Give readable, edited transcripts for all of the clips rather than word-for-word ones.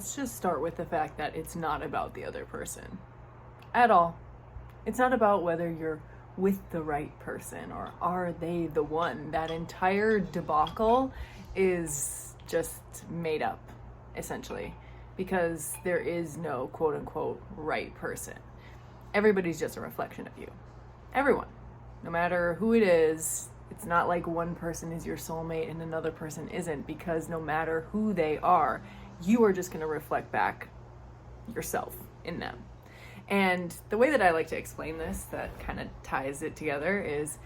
Let's just start with the fact that it's not about the other person at all. It's not about whether you're with the right person or are they the one. That entire debacle is just made up, essentially, because there is no quote unquote right person. Everybody's just a reflection of you. Everyone, no matter who it is. It's not like one person is your soulmate and another person isn't, because no matter who they are, you are just going to reflect back yourself in them. And the way that I like to explain this, that kind of ties it together, is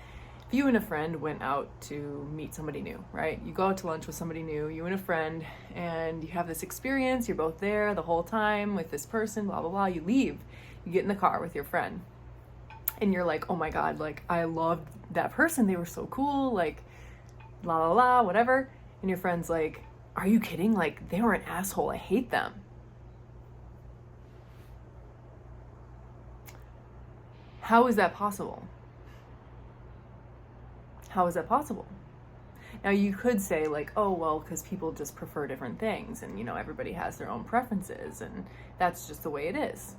if you and a friend went out to meet somebody new, right? You go out to lunch with somebody new, you and a friend, and you have this experience, you're both there the whole time with this person, blah, blah, blah. You leave, you get in the car with your friend, and you're like, oh my God, like, I loved that person. They were so cool, like, la, la, la, whatever. And your friend's like, are you kidding? Like, they were an asshole. I hate them. How is that possible? How is that possible? Now, you could say, like, oh, well, because people just prefer different things, and, you know, everybody has their own preferences, and that's just the way it is.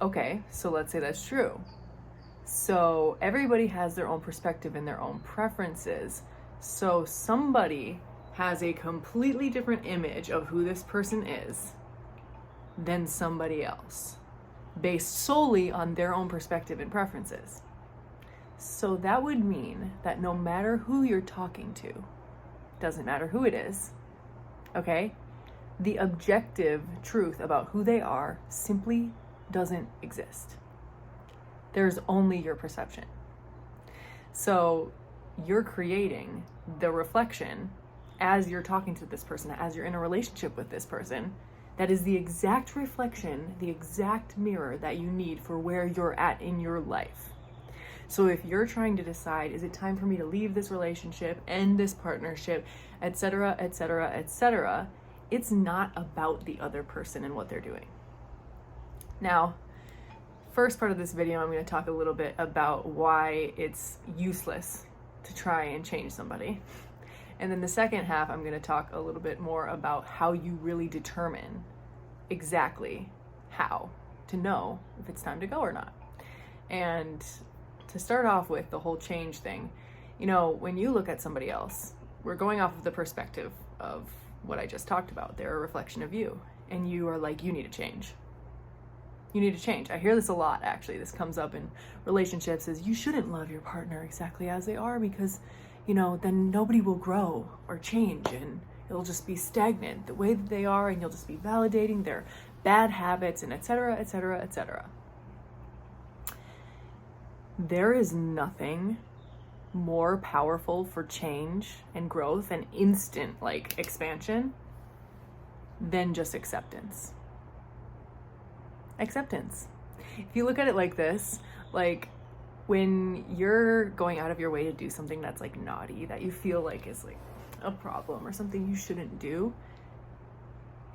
Okay, so let's say that's true. So everybody has their own perspective and their own preferences. So somebody has a completely different image of who this person is than somebody else, based solely on their own perspective and preferences. So that would mean that no matter who you're talking to, doesn't matter who it is, okay, the objective truth about who they are simply doesn't exist. There's only your perception. So you're creating the reflection as you're talking to this person, as you're in a relationship with this person, that is the exact reflection, the exact mirror that you need for where you're at in your life. So if you're trying to decide, is it time for me to leave this relationship, end this partnership, etc., etc., etc., it's not about the other person and what they're doing. Now, first part of this video, I'm going to talk a little bit about why it's useless to try and change somebody. And then the second half, I'm going to talk a little bit more about how you really determine exactly how to know if it's time to go or not. And to start off with the whole change thing, you know, when you look at somebody else, we're going off of the perspective of what I just talked about. They're a reflection of you. And you are like, you need to change. You need to change. I hear this a lot, actually. This comes up in relationships, is you shouldn't love your partner exactly as they are, because, you know, then nobody will grow or change, and it'll just be stagnant the way that they are, and you'll just be validating their bad habits, and etc., etc., etc. There is nothing more powerful for change and growth and instant, like, expansion than just acceptance. Acceptance. If you look at it like this, like, when you're going out of your way to do something that's like naughty, that you feel like is like a problem or something you shouldn't do,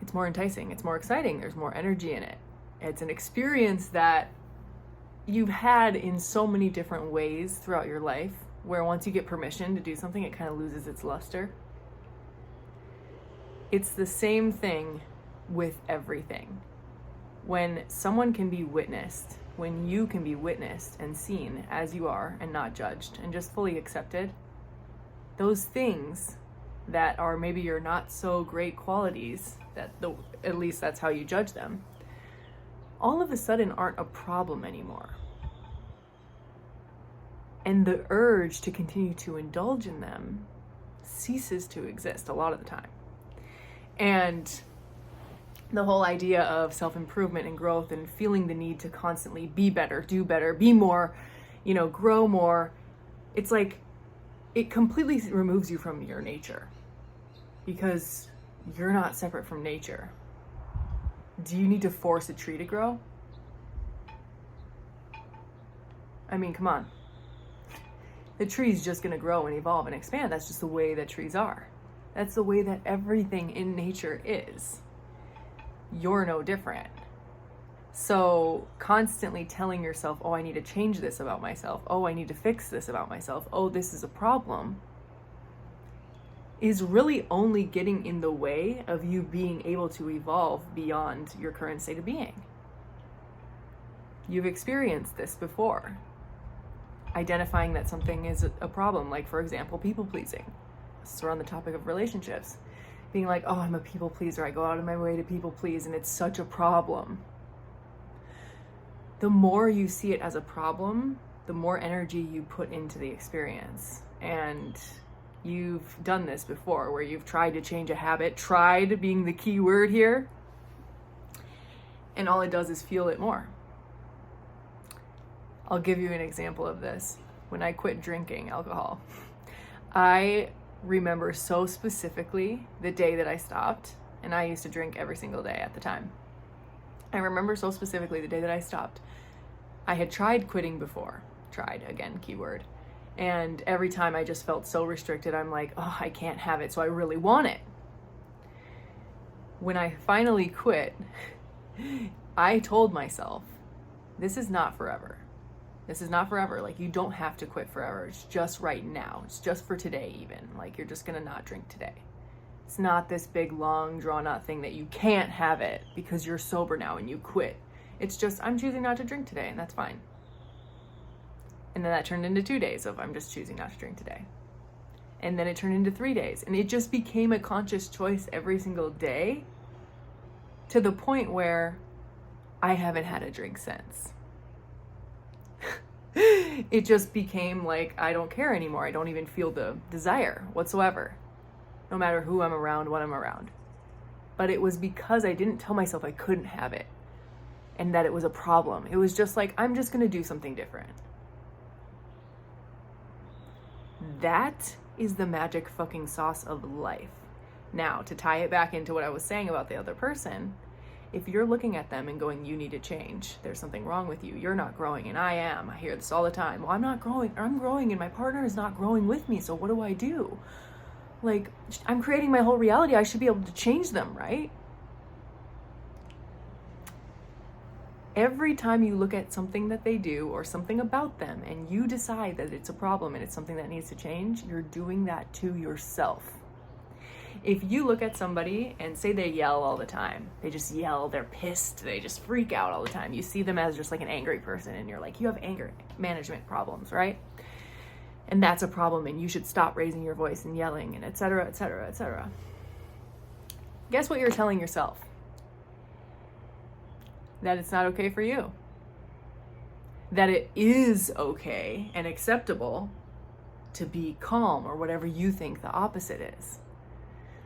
it's more enticing, it's more exciting, there's more energy in it. It's an experience that you've had in so many different ways throughout your life, where once you get permission to do something, it kind of loses its luster. It's the same thing with everything. When someone can be witnessed, when you can be witnessed and seen as you are and not judged and just fully accepted, those things that are maybe your not so great qualities, at least that's how you judge them, all of a sudden aren't a problem anymore. And the urge to continue to indulge in them ceases to exist a lot of the time. And the whole idea of self-improvement and growth and feeling the need to constantly be better, do better, be more, you know, grow more, it's like it completely removes you from your nature, because you're not separate from nature. Do you need to force a tree to grow? I mean, come on. The tree's just going to grow and evolve and expand. That's just the way that trees are. That's the way that everything in nature is. You're no different. So constantly telling yourself, oh, I need to change this about myself. Oh, I need to fix this about myself. Oh, this is a problem, is really only getting in the way of you being able to evolve beyond your current state of being. You've experienced this before. Identifying that something is a problem, like for example, people pleasing. This is around the topic of relationships. Being like, oh, I'm a people pleaser. I go out of my way to people please, and it's such a problem. The more you see it as a problem, the more energy you put into the experience. And you've done this before, where you've tried to change a habit, tried being the key word here, and all it does is fuel it more. I'll give you an example of this. When I quit drinking alcohol, I remember so specifically the day that I stopped, and I used to drink every single day at the time. I remember so specifically the day that I stopped. I had tried quitting before, tried, again, keyword, and every time I just felt so restricted. I'm like, oh, I can't have it, so I really want it. When I finally quit, I told myself, this is not forever. This is not forever. Like, you don't have to quit forever. It's just right now. It's just for today even. Like, you're just gonna not drink today. It's not this big, long, drawn-out thing that you can't have it because you're sober now and you quit. It's just, I'm choosing not to drink today, and that's fine. And then that turned into 2 days of I'm just choosing not to drink today. And then it turned into 3 days. And it just became a conscious choice every single day, to the point where I haven't had a drink since. It just became like, I don't care anymore. I don't even feel the desire whatsoever, no matter who I'm around, what I'm around. But it was because I didn't tell myself I couldn't have it and that it was a problem. It was just like, I'm just going to do something different. That is the magic fucking sauce of life. Now, to tie it back into what I was saying about the other person, if you're looking at them and going, you need to change, there's something wrong with you, you're not growing, and I am. I hear this all the time. Well, I'm not growing, I'm growing, and my partner is not growing with me, so what do I do? Like, I'm creating my whole reality. I should be able to change them, right? Every time you look at something that they do or something about them and you decide that it's a problem and it's something that needs to change, you're doing that to yourself. If you look at somebody and say they yell all the time, they just yell, they're pissed, they just freak out all the time. You see them as just like an angry person and you're like, you have anger management problems, right? And that's a problem and you should stop raising your voice and yelling and et cetera, et cetera, et cetera. Guess what you're telling yourself? That it's not okay for you. That it is okay and acceptable to be calm or whatever you think the opposite is.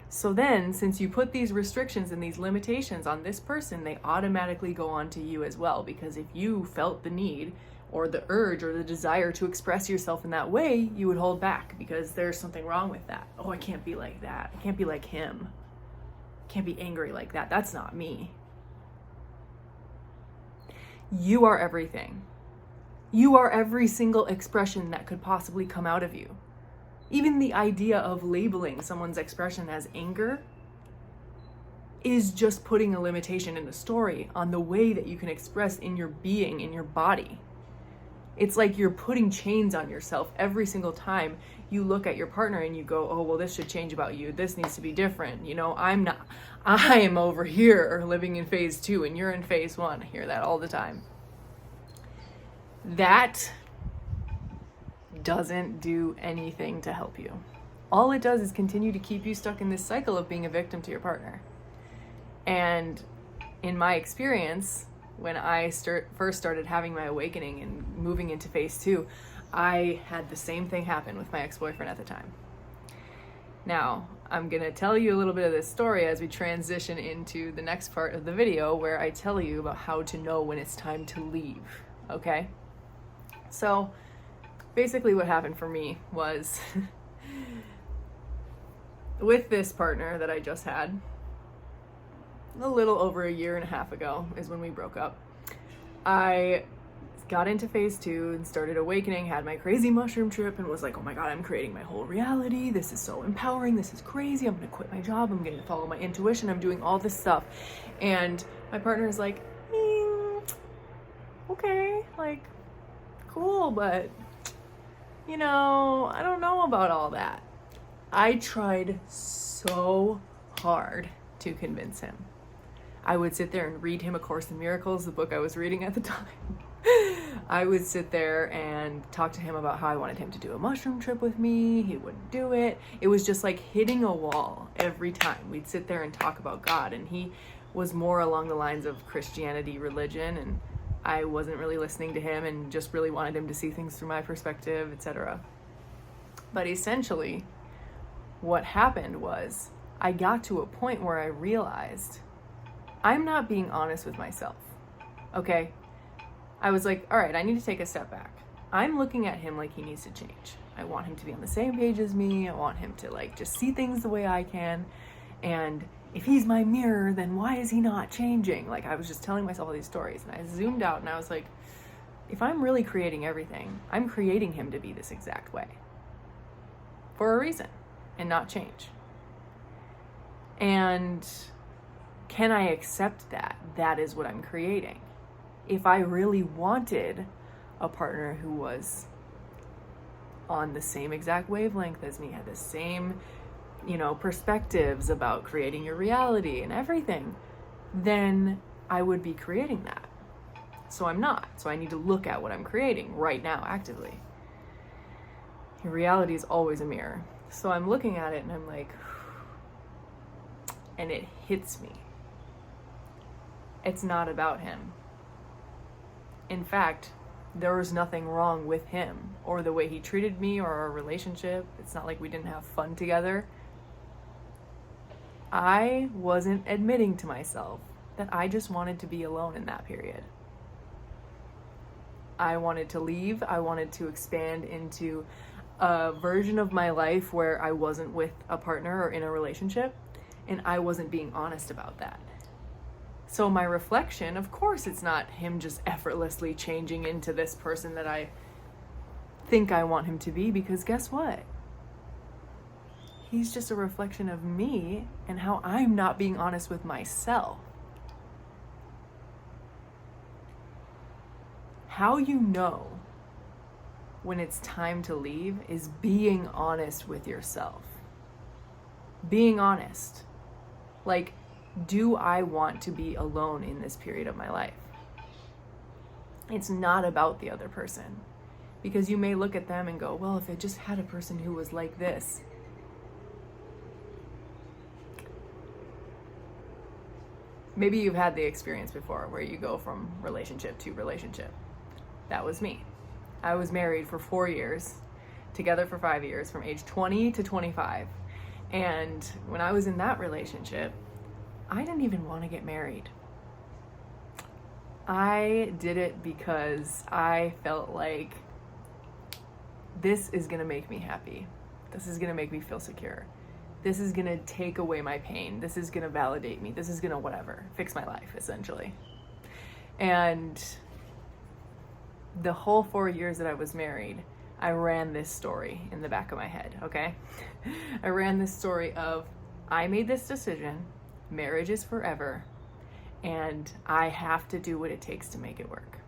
So then, since you put these restrictions and these limitations on this person, they automatically go on to you as well. Because if you felt the need or the urge or the desire to express yourself in that way, you would hold back because there's something wrong with that. Oh, I can't be like that. I can't be like him. I can't be angry like that. That's not me. You are everything. You are every single expression that could possibly come out of you. Even the idea of labeling someone's expression as anger is just putting a limitation in the story on the way that you can express in your being, in your body. It's like you're putting chains on yourself every single time you look at your partner and you go, oh, well, this should change about you. This needs to be different. You know, I am over here living in phase 2 and you're in phase 1. I hear that all the time. That doesn't do anything to help you. All it does is continue to keep you stuck in this cycle of being a victim to your partner. And in my experience, when I first started having my awakening and moving into phase 2, I had the same thing happen with my ex-boyfriend at the time. Now, I'm going to tell you a little bit of this story as we transition into the next part of the video where I tell you about how to know when it's time to leave, okay? So, basically what happened for me was with this partner that I just had, a little over a year and a half ago is when we broke up. I got into phase 2 and started awakening, had my crazy mushroom trip and was like, oh my God, I'm creating my whole reality. This is so empowering. This is crazy. I'm going to quit my job. I'm going to follow my intuition. I'm doing all this stuff. And my partner is like, okay, like, cool, but, you know, I don't know about all that. I tried so hard to convince him. I would sit there and read him A Course in Miracles, the book I was reading at the time. I would sit there and talk to him about how I wanted him to do a mushroom trip with me. He wouldn't do it. It was just like hitting a wall every time. We'd sit there and talk about God, and he was more along the lines of Christianity, religion, and I wasn't really listening to him and just really wanted him to see things through my perspective, etc. But essentially, what happened was I got to a point where I realized I'm not being honest with myself, okay? I was like, all right, I need to take a step back. I'm looking at him like he needs to change. I want him to be on the same page as me. I want him to like just see things the way I can. And if he's my mirror, then why is he not changing? Like I was just telling myself all these stories, and I zoomed out and I was like, if I'm really creating everything, I'm creating him to be this exact way for a reason and not change. And can I accept that? That is what I'm creating. If I really wanted a partner who was on the same exact wavelength as me, had the same, perspectives about creating your reality and everything, then I would be creating that. So I'm not. So I need to look at what I'm creating right now actively. Your reality is always a mirror. So I'm looking at it and I'm like, and it hits me. It's not about him. In fact, there was nothing wrong with him or the way he treated me or our relationship. It's not like we didn't have fun together. I wasn't admitting to myself that I just wanted to be alone in that period. I wanted to leave. I wanted to expand into a version of my life where I wasn't with a partner or in a relationship, and I wasn't being honest about that. So my reflection, of course, it's not him just effortlessly changing into this person that I think I want him to be, because guess what? He's just a reflection of me and how I'm not being honest with myself. How you know when it's time to leave is being honest with yourself. Being honest. Like, do I want to be alone in this period of my life? It's not about the other person. Because you may look at them and go, well, if I just had a person who was like this. Maybe you've had the experience before where you go from relationship to relationship. That was me. I was married for 4 years, together for 5 years, from age 20 to 25. And when I was in that relationship, I didn't even want to get married. I did it because I felt like this is going to make me happy. This is going to make me feel secure. This is going to take away my pain. This is going to validate me. This is going to whatever, fix my life, essentially. And the whole 4 years that I was married, I ran this story in the back of my head, okay? I ran this story of, I made this decision, marriage is forever, and I have to do what it takes to make it work.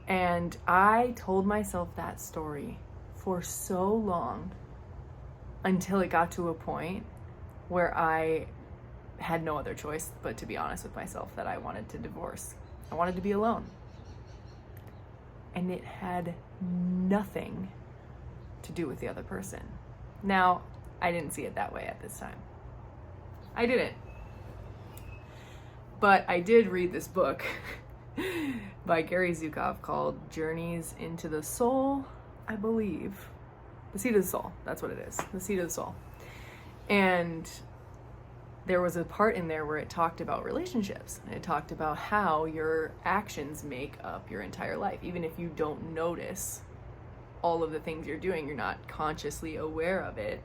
And I told myself that story for so long until it got to a point where I had no other choice but to be honest with myself that I wanted to divorce. I wanted to be alone. And it had nothing to do with the other person. Now, I didn't see it that way at this time. I didn't. But I did read this book by Gary Zukav called Journeys into the Soul, I believe. The Seat of the Soul, that's what it is. The Seat of the Soul. And there was a part in there where it talked about relationships. And it talked about how your actions make up your entire life. Even if you don't notice all of the things you're doing, you're not consciously aware of it,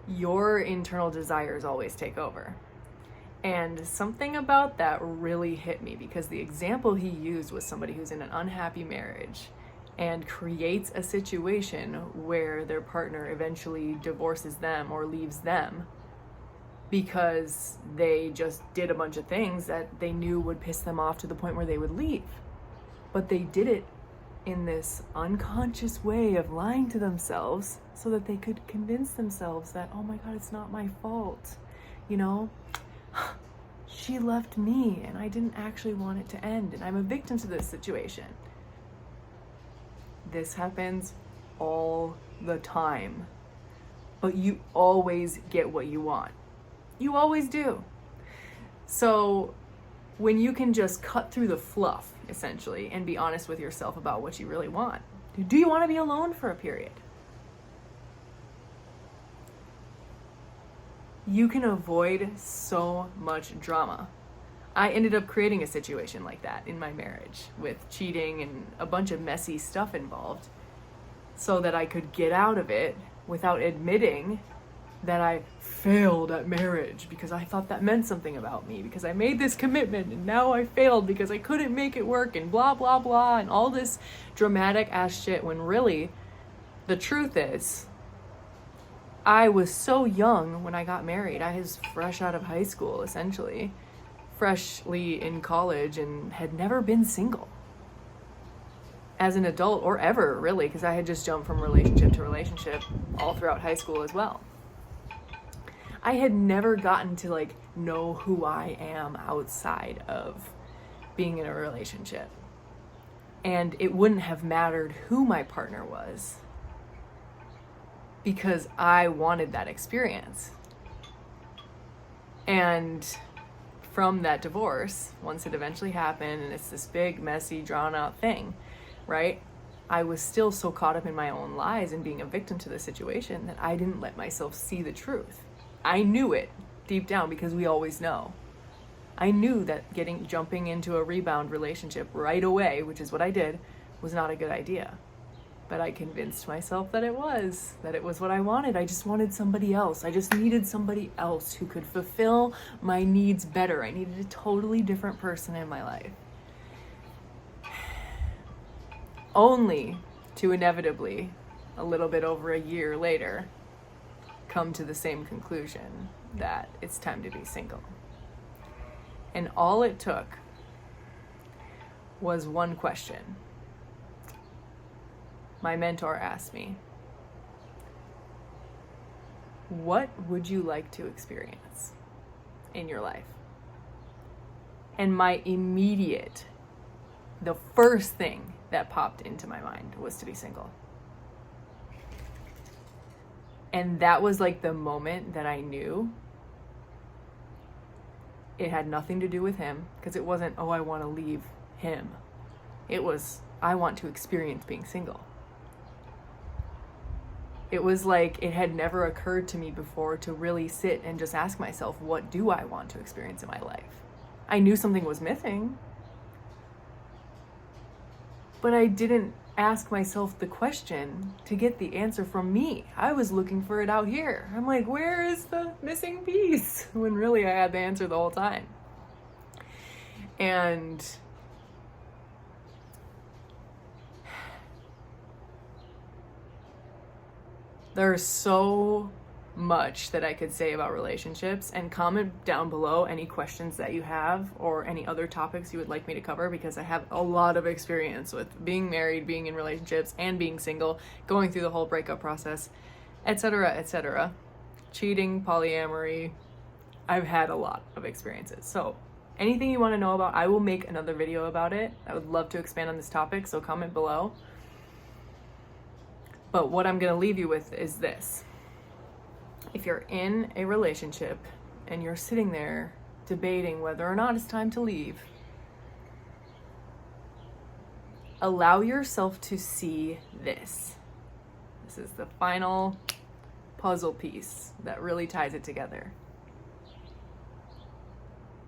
your internal desires always take over. And something about that really hit me, because the example he used was somebody who's in an unhappy marriage and creates a situation where their partner eventually divorces them or leaves them because they just did a bunch of things that they knew would piss them off to the point where they would leave. But they did it in this unconscious way of lying to themselves so that they could convince themselves that, oh my God, it's not my fault. You know, she left me and I didn't actually want it to end, and I'm a victim to this situation. This happens all the time, but you always get what you want. You always do. So when you can just cut through the fluff, essentially, and be honest with yourself about what you really want. Do you want to be alone for a period? You can avoid so much drama. I ended up creating a situation like that in my marriage with cheating and a bunch of messy stuff involved so that I could get out of it without admitting that I failed at marriage because I thought that meant something about me, because I made this commitment and now I failed because I couldn't make it work and blah, blah, blah, and all this dramatic ass shit, when really the truth is I was so young when I got married. I was fresh out of high school, essentially, freshly in college, and had never been single as an adult or ever, really, because I had just jumped from relationship to relationship all throughout high school as well. I had never gotten to like know who I am outside of being in a relationship. And it wouldn't have mattered who my partner was because I wanted that experience. And from that divorce, once it eventually happened, and it's this big, messy, drawn out thing, right? I was still so caught up in my own lies and being a victim to the situation that I didn't let myself see the truth. I knew it deep down because we always know. I knew that jumping into a rebound relationship right away, which is what I did, was not a good idea. But I convinced myself that it was what I wanted. I just wanted somebody else. I just needed somebody else who could fulfill my needs better. I needed a totally different person in my life. Only to inevitably, a little bit over a year later, come to the same conclusion that it's time to be single. And all it took was one question. My mentor asked me, what would you like to experience in your life? And the first thing that popped into my mind was to be single. And that was like the moment that I knew it had nothing to do with him, because it wasn't, oh, I want to leave him. It was, I want to experience being single. It was like it had never occurred to me before to really sit and just ask myself, what do I want to experience in my life? I knew something was missing, but I didn't ask myself the question to get the answer from me. I was looking for it out here. I'm like, where is the missing piece? When really I had the answer the whole time. And there's so much that I could say about relationships, and comment down below any questions that you have or any other topics you would like me to cover, because I have a lot of experience with being married, being in relationships, and being single, going through the whole breakup process, etc., etc. Cheating, polyamory. I've had a lot of experiences. So anything you want to know about, I will make another video about it. I would love to expand on this topic, so comment below. But what I'm going to leave you with is this. If you're in a relationship and you're sitting there debating whether or not it's time to leave, allow yourself to see this. This is the final puzzle piece that really ties it together.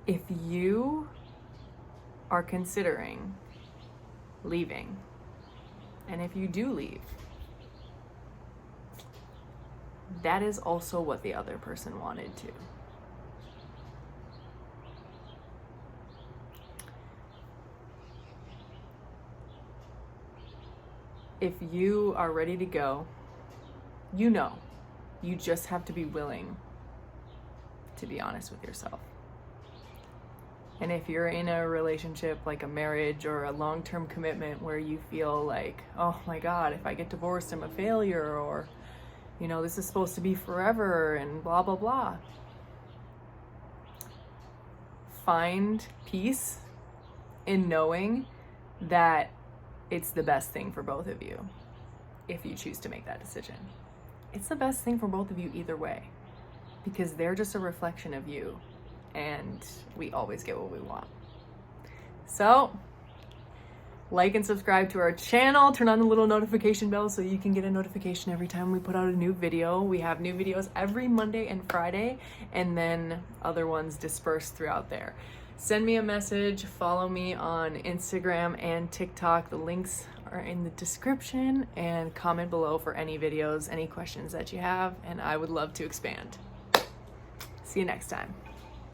If you are considering leaving, and if you do leave, that is also what the other person wanted to. If you are ready to go, you just have to be willing to be honest with yourself. And if you're in a relationship like a marriage or a long-term commitment where you feel like, oh my God, if I get divorced, I'm a failure, or, you know, this is supposed to be forever and blah, blah, blah. Find peace in knowing that it's the best thing for both of you if you choose to make that decision. It's the best thing for both of you either way, because they're just a reflection of you, and we always get what we want. So, like and subscribe to our channel, turn on the little notification bell so you can get a notification every time we put out a new video. We have new videos every Monday and Friday, and then other ones dispersed throughout there. Send me a message, follow me on Instagram and TikTok. The links are in the description, and comment below for any videos, any questions that you have, and I would love to expand. See you next time.